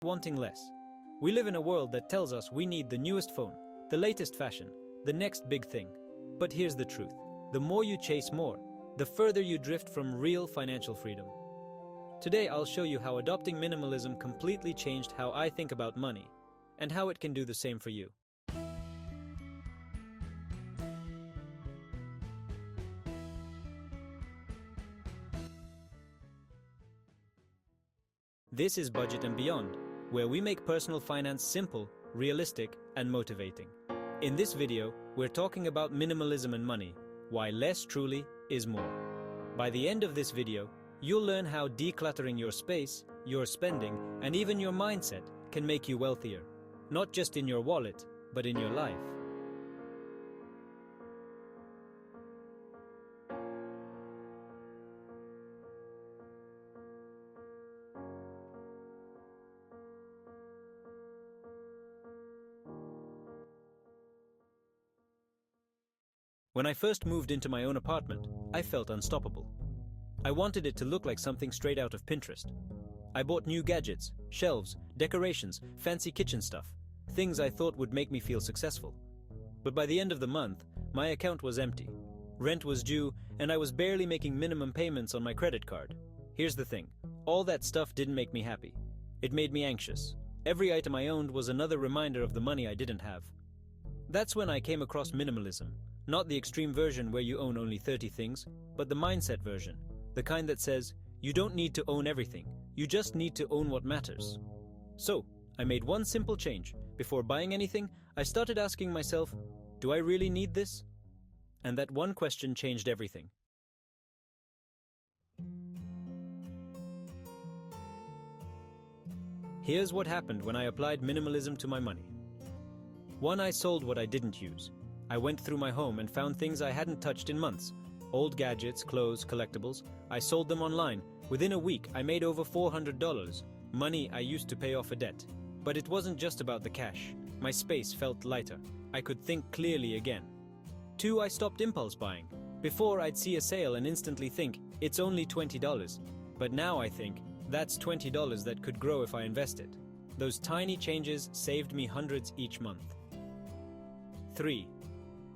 wanting less. We live in a world that tells us we need the newest phone, the latest fashion, the next big thing. But here's the truth. The more you chase more, the further you drift from real financial freedom. Today I'll show you how adopting minimalism completely changed how I think about money, and how it can do the same for you. This is Budget and Beyond, where we make personal finance simple, realistic, and motivating. In this video, we're talking about minimalism and money, why less truly is more. By the end of this video, you'll learn how decluttering your space, your spending, and even your mindset can make you wealthier, not just in your wallet, but in your life. When I first moved into my own apartment, I felt unstoppable. I wanted it to look like something straight out of Pinterest. I bought new gadgets, shelves, decorations, fancy kitchen stuff, things I thought would make me feel successful. But by the end of the month, my account was empty. Rent was due, and I was barely making minimum payments on my credit card. Here's the thing, all that stuff didn't make me happy. It made me anxious. Every item I owned was another reminder of the money I didn't have. That's when I came across minimalism. Not the extreme version where you own only 30 things, but the mindset version, the kind that says, you don't need to own everything, you just need to own what matters. So, I made one simple change. Before buying anything, I started asking myself, do I really need this? And that one question changed everything. Here's what happened when I applied minimalism to my money. 1. I sold what I didn't use. I went through my home and found things I hadn't touched in months. Old gadgets, clothes, collectibles. I sold them online. Within a week, I made over $400. Money I used to pay off a debt. But it wasn't just about the cash. My space felt lighter. I could think clearly again. 2. I stopped impulse buying. Before, I'd see a sale and instantly think, it's only $20. But now I think, that's $20 that could grow if I invested. Those tiny changes saved me hundreds each month. 3.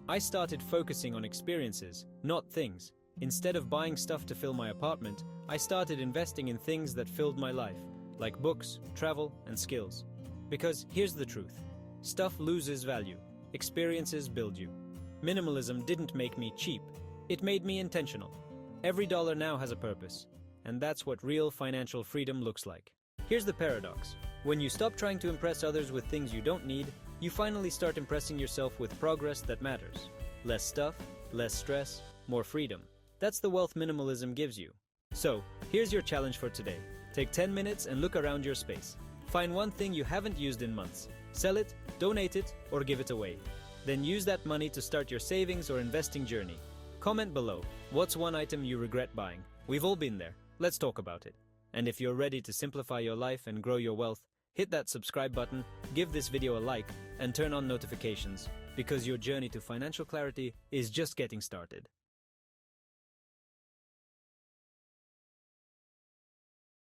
I started focusing on experiences, not things. Instead of buying stuff to fill my apartment, I started investing in things that filled my life, like books, travel, and skills. Because here's the truth. Stuff loses value. Experiences build you. Minimalism didn't make me cheap. It made me intentional. Every dollar now has a purpose. And that's what real financial freedom looks like. Here's the paradox. When you stop trying to impress others with things you don't need, you finally start impressing yourself with progress that matters. Less stuff, less stress, more freedom. That's the wealth minimalism gives you. So, here's your challenge for today. Take 10 minutes and look around your space. Find one thing you haven't used in months. Sell it, donate it, or give it away. Then use that money to start your savings or investing journey. Comment below, what's one item you regret buying? We've all been there. Let's talk about it. And if you're ready to simplify your life and grow your wealth, hit that subscribe button, give this video a like, and turn on notifications, because your journey to financial clarity is just getting started.